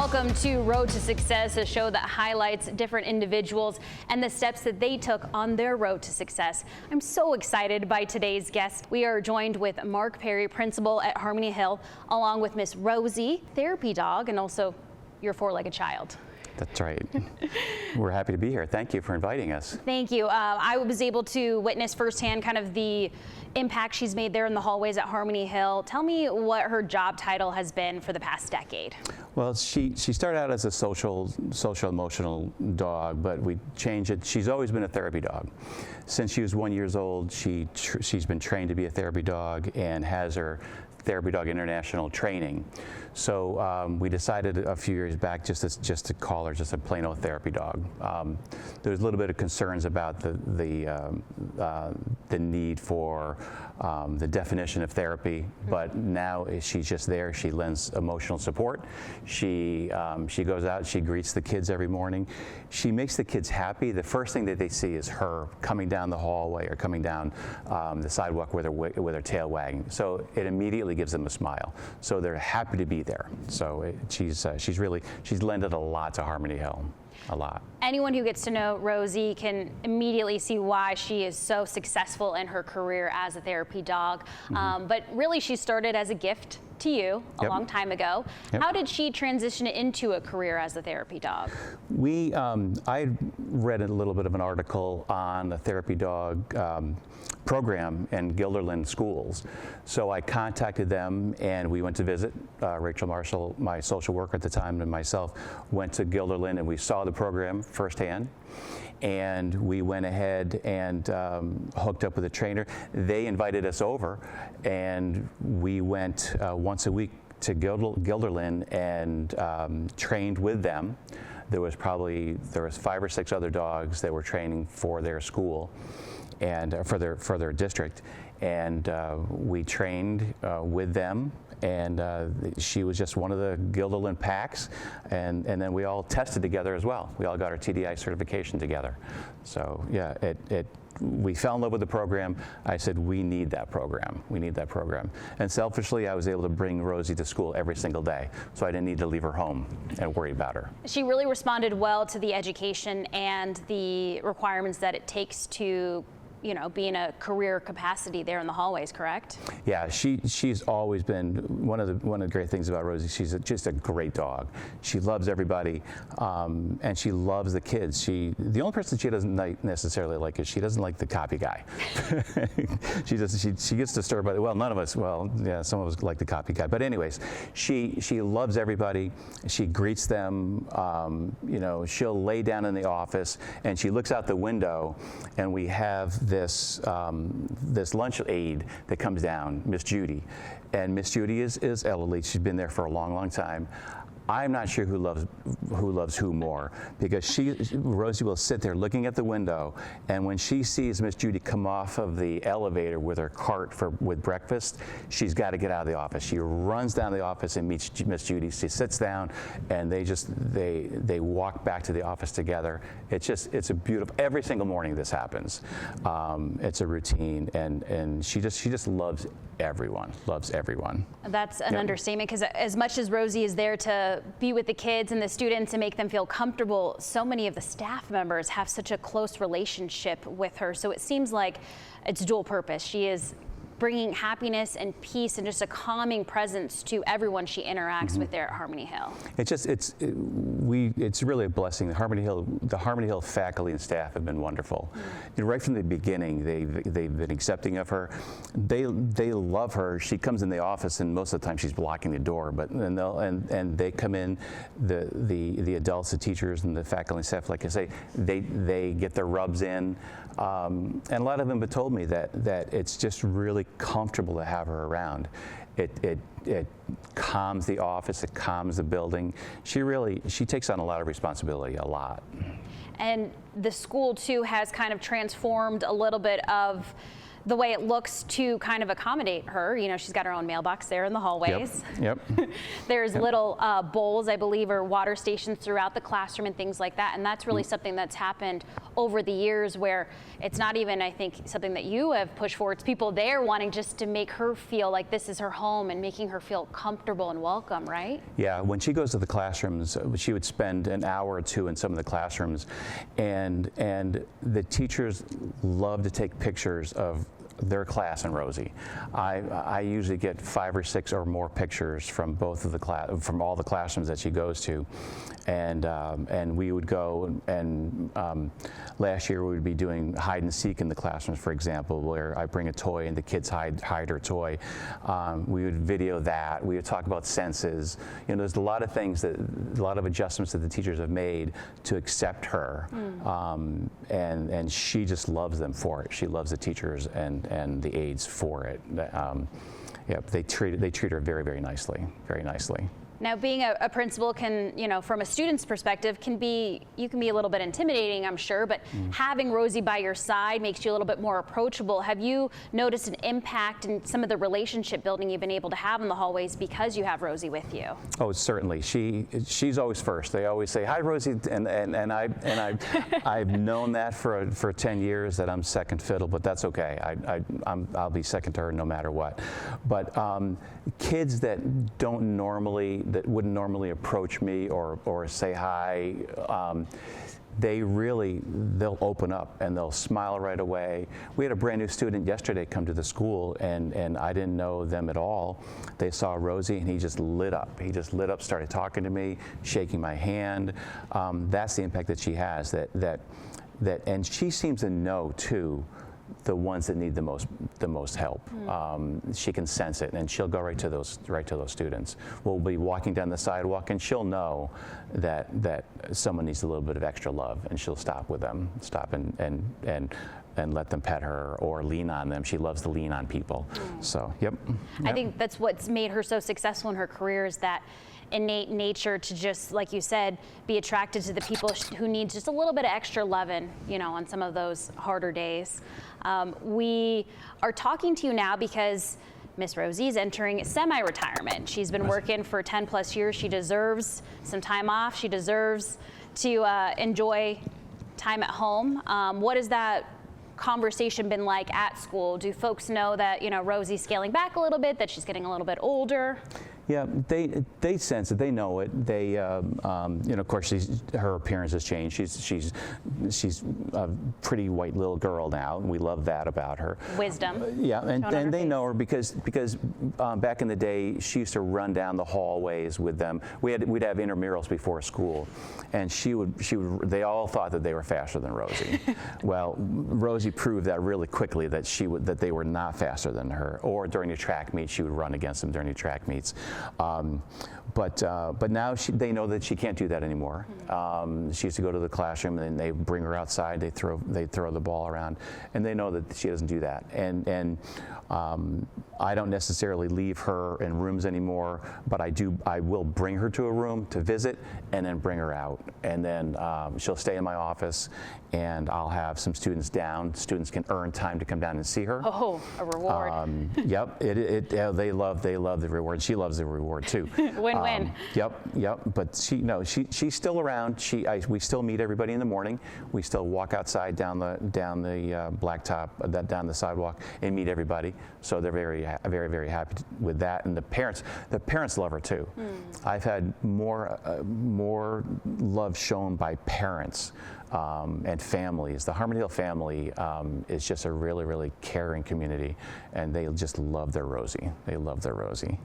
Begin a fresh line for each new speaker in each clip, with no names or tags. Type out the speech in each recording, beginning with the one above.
Welcome to Road to Success, a show that highlights different individuals and the steps that they took on their road to success. I'm so excited by today's guest. We are joined with Mark Perry, principal at Harmony Hill, along with Miss Rozie, therapy dog, and also your four-legged child.
That's right. We're happy to be here. Thank you for inviting us.
Thank you. I was able to witness firsthand kind of the impact she's made there in the hallways at Harmony Hill. Tell me what her job title has been for the past decade.
Well, she started out as a social emotional dog, but we changed it. She's always been a therapy dog. Since she was 1 year old, she's been trained to be a therapy dog and has her Therapy Dog International training. So we decided a few years back just to call her just a plain old therapy dog. There was a little bit of concerns about the need for the definition of therapy, but now she's just there. She lends emotional support. She goes out, she greets the kids every morning. She makes the kids happy. The first thing that they see is her coming down the hallway or coming down the sidewalk with her tail wagging. So it immediately gives them a smile. So they're happy to be there. So she's lended a lot to Harmony Hill. A lot.
Anyone who gets to know Rozie can immediately see why she is so successful in her career as a therapy dog. But really, she started as a gift to you a long time ago. How did she transition into a career as a therapy dog?
I read a little bit of an article on the therapy dog program in Guilderland schools. So I contacted them and we went to visit. Rachel Marshall, my social worker at the time, and myself went to Guilderland and we saw the program firsthand. And we went ahead and hooked up with a trainer. They invited us over and we went once a week to Guilderland and trained with them. There was 5 or 6 other dogs that were training for their school and for their district, and we trained with them. And she was just one of the Guilderland packs, and then we all tested together as well. We all got our TDI certification together. So yeah, we fell in love with the program. I said, we need that program. We need that program. And selfishly, I was able to bring Rozie to school every single day, so I didn't need to leave her home and worry about her.
She really responded well to the education and the requirements that it takes to be in a career capacity there in the hallways, correct? Yeah,
she's always been one of the great things about Rozie. She's just a great dog. She loves everybody, and she loves the kids. The only person she doesn't necessarily like is she doesn't like the copy guy. She gets disturbed by none of us. Well, yeah, some of us like the copy guy. But anyways, she loves everybody. She greets them. She'll lay down in the office and she looks out the window, and we have this lunch aide that comes down, Miss Judy, and Miss Judy is elderly. She's been there for a long, long time. I'm not sure who loves who more, because Rozie will sit there looking at the window, and when she sees Miss Judy come off of the elevator with her cart with breakfast, she's got to get out of the office. She runs down to the office and meets Miss Judy. She sits down, and they walk back to the office together. It's a beautiful. Every single morning this happens. It's a routine, and she just loves everyone. Loves everyone.
That's an understatement, because as much as Rozie is there to be with the kids and the students and make them feel comfortable, so many of the staff members have such a close relationship with her. So it seems like it's dual purpose. She is bringing happiness and peace and just a calming presence to everyone she interacts with there at Harmony Hill.
It's really a blessing. The Harmony Hill faculty and staff have been wonderful. Right from the beginning, they've been accepting of her. They love her. She comes in the office, and most of the time she's blocking the door. But and they come in, the adults, the teachers, and the faculty and staff. Like I say, they get their rubs in. And a lot of them have told me that it's just really comfortable to have her around. It calms the office, it calms the building. She takes on a lot of responsibility, a lot.
And the school too has kind of transformed a little bit of the way it looks to kind of accommodate her. She's got her own mailbox there in the hallways.
Yep.
There's little bowls, I believe, or water stations throughout the classroom and things like that. And that's really something that's happened over the years where it's not even, I think, something that you have pushed for. It's people there wanting just to make her feel like this is her home and making her feel comfortable and welcome, right?
Yeah, when she goes to the classrooms, she would spend an hour or two in some of the classrooms, and the teachers love to take pictures of their class and Rozie. I usually get 5 or 6 or more pictures from both of the from all the classrooms that she goes to, and we would go and last year we would be doing hide and seek in the classrooms, for example, where I bring a toy and the kids hide her toy. We would video that. We would talk about senses. You know, there's a lot of things a lot of adjustments that the teachers have made to accept her, and she just loves them for it. She loves the teachers and the aides for it. Yeah, they treat her very, very nicely, very nicely.
Now, being a principal can, you know, from a student's perspective, you can be a little bit intimidating, I'm sure, but having Rozie by your side makes you a little bit more approachable. Have you noticed an impact in some of the relationship building you've been able to have in the hallways because you have Rozie with you? Oh,
certainly. She's always first. They always say, "Hi, Rozie," and I've known that for 10 years that I'm second fiddle, but that's okay. I'll be second to her no matter what. But kids that wouldn't normally approach me or say hi, they'll open up and they'll smile right away. We had a brand new student yesterday come to the school, and I didn't know them at all. They saw Rozie and he just lit up. He just lit up, started talking to me, shaking my hand. That's the impact that she has. And she seems to know too the ones that need the most help. She can sense it, and she'll go right to those students. We'll be walking down the sidewalk, and she'll know that someone needs a little bit of extra love, and she'll stop with them, and let them pet her or lean on them. She loves to lean on people. So, yep.
I think that's what's made her so successful in her career, is that innate nature to just, like you said, be attracted to the people who need just a little bit of extra loving, you know, on some of those harder days. We are talking to you now because Miss Rozie is entering semi-retirement. She's been working for 10 plus years. She deserves some time off. She deserves to enjoy time at home. What has that conversation been like at school? Do folks know that, you know, Rozie's scaling back a little bit, that she's getting a little bit older?
Yeah, they sense it. They know it. They, you know, of course, her appearance has changed. She's a pretty white little girl now, and we love that about her.
Wisdom.
Yeah, and they know her because back in the day, she used to run down the hallways with them. We'd have intramurals before school, and they all thought that they were faster than Rozie. Well, Rozie proved that really quickly, that they were not faster than her. Or during the track meet, she would run against them during the track meets. But now they know that she can't do that anymore. She used to go to the classroom, and they bring her outside. They throw the ball around, and they know that she doesn't do that. And I don't necessarily leave her in rooms anymore, but I will bring her to a room to visit, and then bring her out, and then she'll stay in my office, and I'll have some students down. Students can earn time to come down and see her.
Oh, a reward.
Yep. They love the reward. She loves the reward too.
Win-win.
Yep. But she's still around. We still meet everybody in the morning. We still walk outside down the blacktop, down the sidewalk, and meet everybody. So they're very, very, very happy with that. And the parents love her too. I've had more love shown by parents and families. The Harmon Hill family is just a really, really caring community, and they just love their Rozie. They love their Rozie.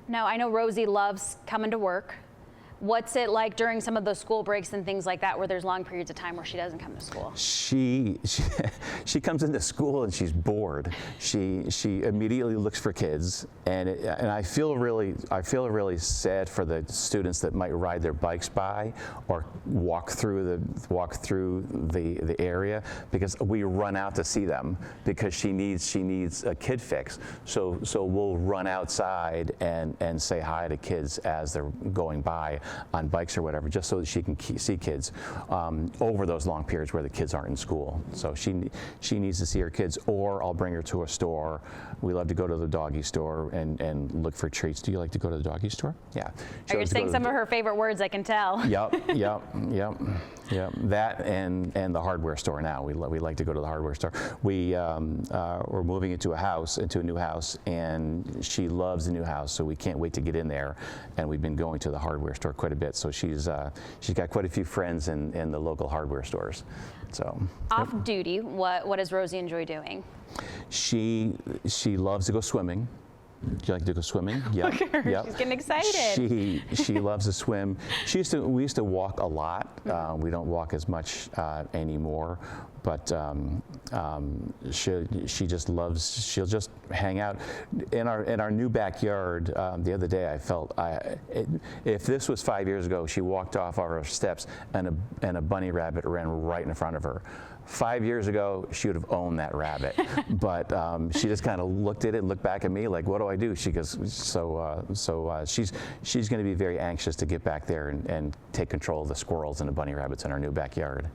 Now, I know Rozie loves coming to work. What's it like during some of those school breaks and things like that, where there's long periods of time where she doesn't come to school?
She comes into school and she's bored. She immediately looks for kids, and I feel really sad for the students that might ride their bikes by or walk through the area, because we run out to see them because she needs a kid fix. So we'll run outside and say hi to kids as they're going by. on bikes or whatever, just so that she can see kids over those long periods where the kids aren't in school. So she needs to see her kids, or I'll bring her to a store. We love to go to the doggy store and look for treats. Do you like to go to the doggy store? Yeah.
You're saying some of her favorite words, I can tell.
Yep. That and the hardware store now. We like to go to the hardware store. We're moving into a new house, and she loves the new house, so we can't wait to get in there. And we've been going to the hardware store quite a bit, so she's got quite a few friends in the local hardware stores. So
off duty, what does Rozie enjoy doing?
She loves to go swimming. Do you like to go swimming?
Yep. She's getting excited.
She loves to swim. We used to walk a lot. We don't walk as much anymore, but she just loves. She'll just hang out in our new backyard. The other day, I felt if this was 5 years ago, she walked off our steps and a bunny rabbit ran right in front of her. 5 years ago, she would have owned that rabbit, but she just kind of looked at it and looked back at me like, "What do I do?" She goes, she's going to be very anxious to get back there and take control of the squirrels and the bunny rabbits in our new backyard.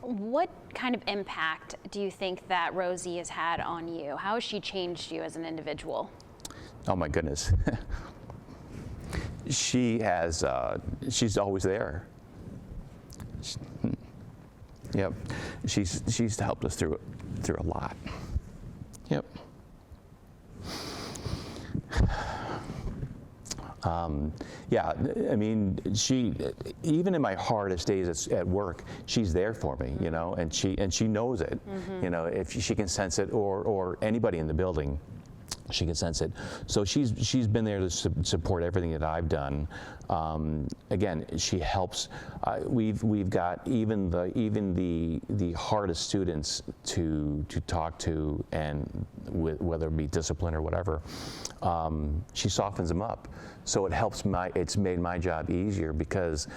What kind of impact do you think that Rozie has had on you? How has she changed you as an individual?
Oh my goodness. She's always there. Yep, she's helped us through a lot. Yep. Yeah, I mean, even in my hardest days at work, she's there for me, you know, and she knows it. Mm-hmm. You know, if she can sense it, or anybody in the building, she can sense it. So she's been there to support everything that I've done. Again, she helps. We've got even the hardest students to talk to, and whether it be discipline or whatever, she softens them up. So it's made my job easier, because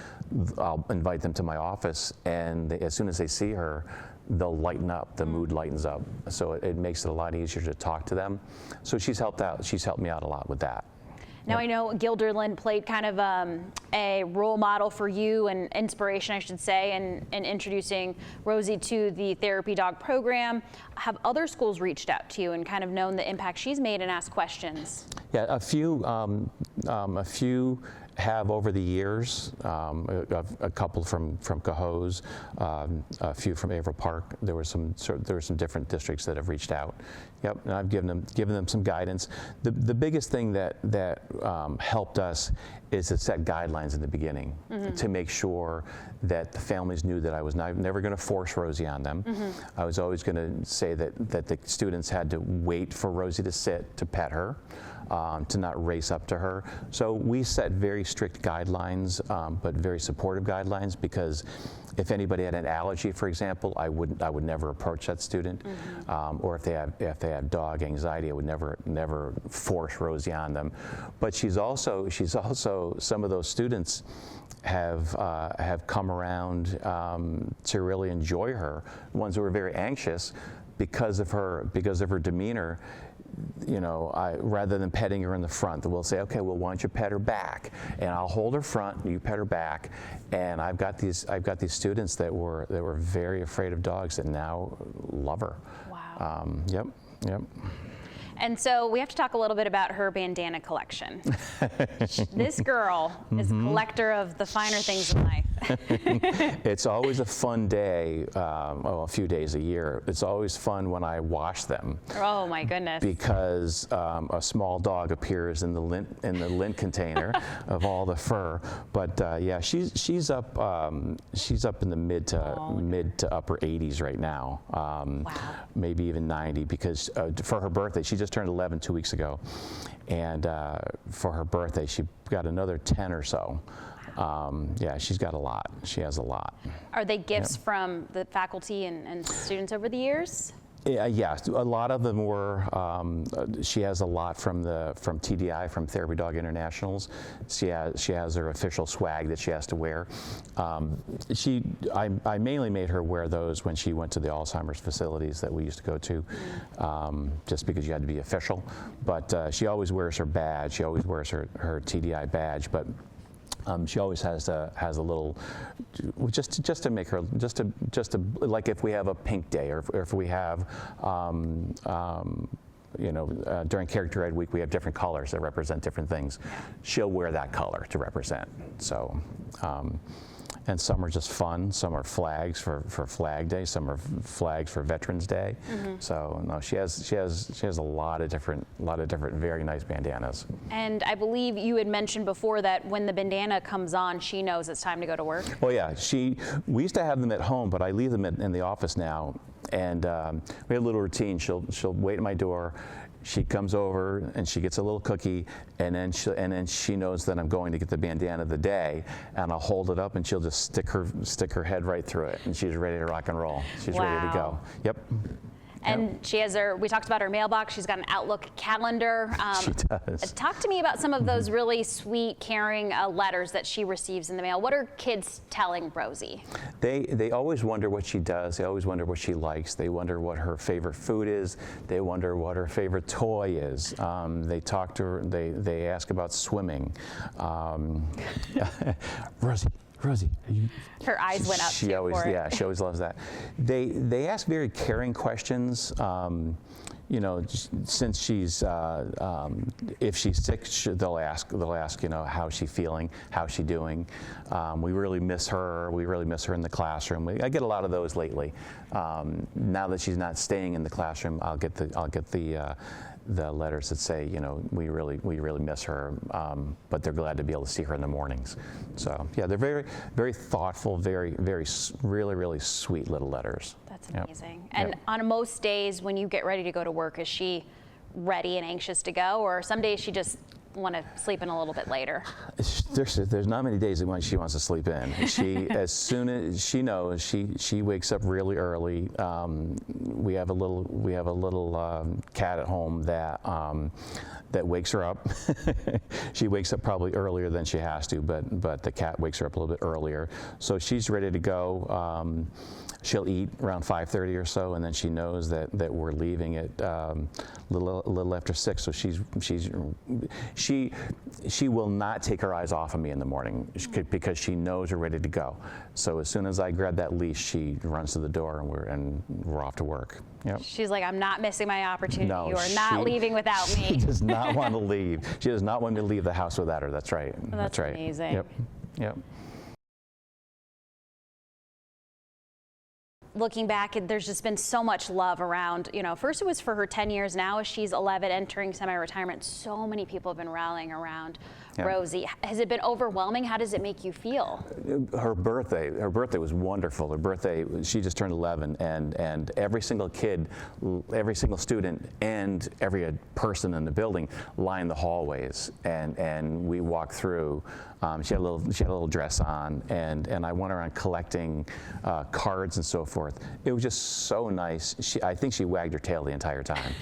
I'll invite them to my office, and as soon as they see her, they'll lighten up, the mood lightens up. So it makes it a lot easier to talk to them. So she's helped me out a lot with that.
Now, I know Guilderland played kind of a role model for you, and inspiration, I should say, in introducing Rozie to the therapy dog program. Have other schools reached out to you and kind of known the impact she's made and asked questions? Yeah,
a few have over the years, a couple from Cohoes, a few from Averill Park. There were some different districts that have reached out. Yep, and I've given them some guidance. The biggest thing that helped us is to set guidelines in the beginning, mm-hmm. to make sure that the families knew that I was never going to force Rozie on them. Mm-hmm. I was always going to say that the students had to wait for Rozie to sit to pet her. To not race up to her. So we set very strict guidelines, but very supportive guidelines, because if anybody had an allergy, for example, I would never approach that student. Mm-hmm. Or if they have dog anxiety, I would never force Rozie on them. But she's also some of those students have come around to really enjoy her. Ones who were very anxious because of her demeanor. You know, rather than petting her in the front, we'll say, okay, well, why don't you pet her back, and I'll hold her front, and you pet her back. And I've got these students that were very afraid of dogs that now love her.
Wow.
Yep.
And so we have to talk a little bit about her bandana collection. This girl mm-hmm. is a collector of the finer things in life.
It's always a fun day, a few days a year. It's always fun when I wash them.
Oh my goodness!
Because a small dog appears in the lint container of all the fur. But yeah, she's up in the mid to upper 80s right now.
Wow.
Maybe even 90, because for her birthday, she just turned 11 2 weeks ago, and for her birthday, she got another 10 or so. Yeah, she's got a lot. She has a lot.
Are they gifts from the faculty and students over the years?
Yeah, a lot of them were. She has a lot from TDI, from Therapy Dog Internationals. She has her official swag that she has to wear. I mainly made her wear those when she went to the Alzheimer's facilities that we used to go to, just because you had to be official. But she always wears her badge. She always wears her TDI badge. But She always has a little, just to make her, just to like if we have a pink day, or if we have, during Character Ed Week, we have different colors that represent different things. She'll wear that color to represent. So, and some are just fun. Some are flags for Flag Day. Some are flags for Veterans Day. So no, she has a lot of different very nice bandanas.
And I believe you had mentioned before that when the bandana comes on, she knows it's time to go to work.
Oh yeah, we used to have them at home, but I leave them in the office now. And we have a little routine. She'll wait at my door. She comes over and she gets a little cookie, and then she knows that I'm going to get the bandana of the day, and I'll hold it up and she'll just stick her head right through it, and she's ready to rock and roll. She's ready to go. Yep.
And she has we talked about her mailbox, she's got an Outlook calendar.
She does.
Talk to me about some of those really sweet, caring letters that she receives in the mail. What are kids telling Rozie?
They always wonder what she does. They always wonder what she likes. They wonder what her favorite food is. They wonder what her favorite toy is. They talk to her, they ask about swimming. Rozie, are you?
Her eyes went up.
She always loves that. They ask very caring questions. Since she's if she's sick, they'll ask how's she feeling, how's she doing. We really miss her. We really miss her in the classroom. I get a lot of those lately. Now that she's not staying in the classroom, I'll get the letters that say, we really miss her, but they're glad to be able to see her in the mornings. So yeah, they're very, very thoughtful, really sweet little letters.
That's amazing. And on most days when you get ready to go to work, is she ready and anxious to go, or some days she just want to sleep in a little bit later?
There's not many days when she wants to sleep in. As soon as she knows, she wakes up really early. We have a little cat at home that wakes her up. She wakes up probably earlier than she has to, but the cat wakes her up a little bit earlier. So she's ready to go. She'll eat around 5:30 or so, and then she knows that we're leaving at a little after 6. So she will not take her eyes off of me in the morning because she knows we're ready to go. So as soon as I grab that leash, she runs to the door, and we're off to work. Yep.
She's like, I'm not missing my opportunity.
No,
you are not leaving without me.
She does not want to leave. She does not want me to leave the house without her. That's right.
That's
right.
Amazing.
Yep.
Looking back, there's just been so much love around, first it was for her 10 years, now as she's 11 entering semi-retirement, so many people have been rallying around Rozie. Has it been overwhelming? How does it make you feel?
Her birthday was wonderful. Her birthday, she just turned 11, and every single kid, every single student, and every person in the building lined the hallways, and we walked through. She had a little dress on, and I went around collecting cards and so forth. It was just so nice. I think she wagged her tail the entire time.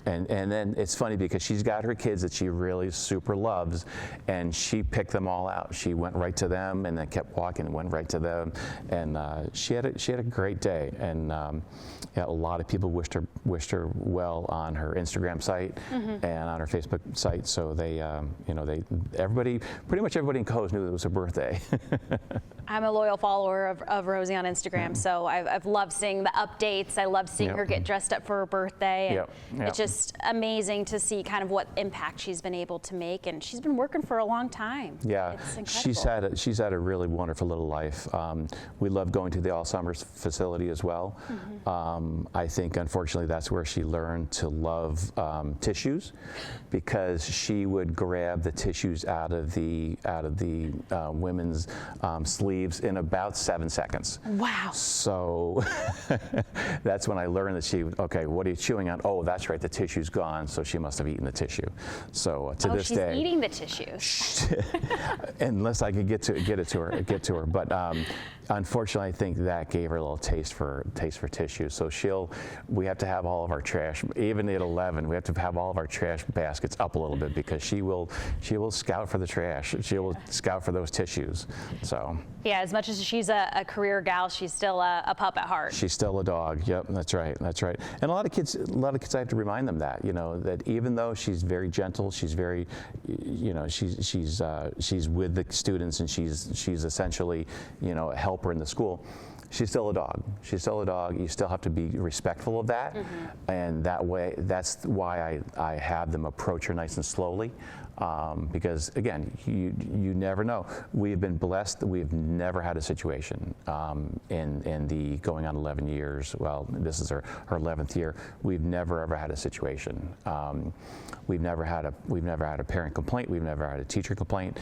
And then it's funny because she's got her kids that she really super loves, and she picked them all out. She went right to them and then kept walking and went right to them, and she had a great day. And a lot of people wished her well on her Instagram site and on her Facebook site. So pretty much everybody in Coes knew it was her birthday.
I'm a loyal follower of Rozie on Instagram, so I've loved seeing the updates. I love seeing her get dressed up for her birthday. And it's just amazing to see kind of what impact she's been able to make, and she's been working for a long time.
Yeah,
it's incredible.
she's had a really wonderful little life. We love going to the Alzheimer's facility as well. I think unfortunately that's where she learned to love tissues, because she would grab the tissues out of the women's sleeves in about 7 seconds.
Wow.
So that's when I learned that okay, what are you chewing on? Oh, that's right, the tissue's gone, so she must have eaten the tissue. So to this day.
She's eating the tissues.
Unless I could get to her. But unfortunately, I think that gave her a little taste for tissue. So we have to have all of our trash, even at 11, we have to have all of our trash baskets up a little bit because she will scout for the trash. She will scout for those tissues. So.
Yeah, as much as she's a career gal, she's still a pup at heart.
She's still a dog. Yep, that's right. That's right. And a lot of kids, I have to remind them that, that even though she's very gentle, she's very, she's with the students and she's essentially, a helper in the school. She's still a dog. She's still a dog. You still have to be respectful of that. And that's why I have them approach her nice and slowly. Because again, you never know. We've been blessed that we've never had a situation in the going on 11 years. Well, this is her 11th year. We've never ever had a situation. We've never had a parent complaint. We've never had a teacher complaint.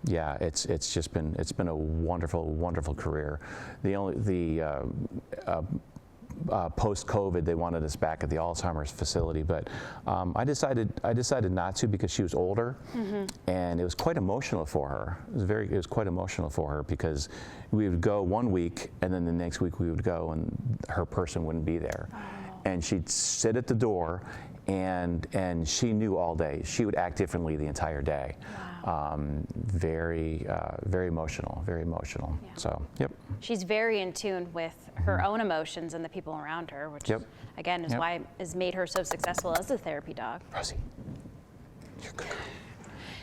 Yeah, it's been a wonderful career. Post-COVID, they wanted us back at the Alzheimer's facility, but I decided not to because she was older, and it was quite emotional for her. It was quite emotional for her because we would go 1 week, and then the next week we would go, and her person wouldn't be there, and she'd sit at the door, and she knew all day. She would act differently the entire day. Very emotional, very emotional. Yeah. So, yep.
She's very in tune with her own emotions and the people around her, which again is why has made her so successful as a therapy dog.
Rozie, you're good.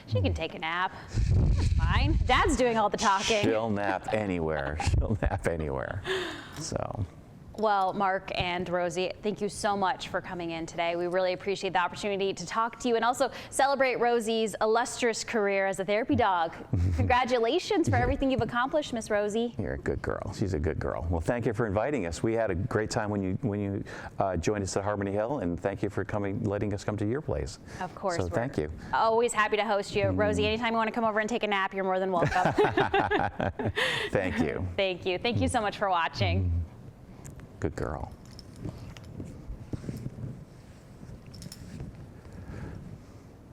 She can take a nap. That's fine. Dad's doing all the talking.
She'll nap anywhere. She'll nap anywhere. So.
Well, Mark and Rozie, thank you so much for coming in today. We really appreciate the opportunity to talk to you and also celebrate Rozie's illustrious career as a therapy dog. Congratulations for everything you've accomplished, Miss Rozie.
You're a good girl. She's a good girl. Well, thank you for inviting us. We had a great time when you joined us at Harmony Hill, and thank you for letting us come to your place.
Of course.
So thank you.
Always happy to host you. Rozie, anytime you want to come over and take a nap, you're more than welcome.
Thank you.
Thank you. Thank you so much for watching.
Good girl.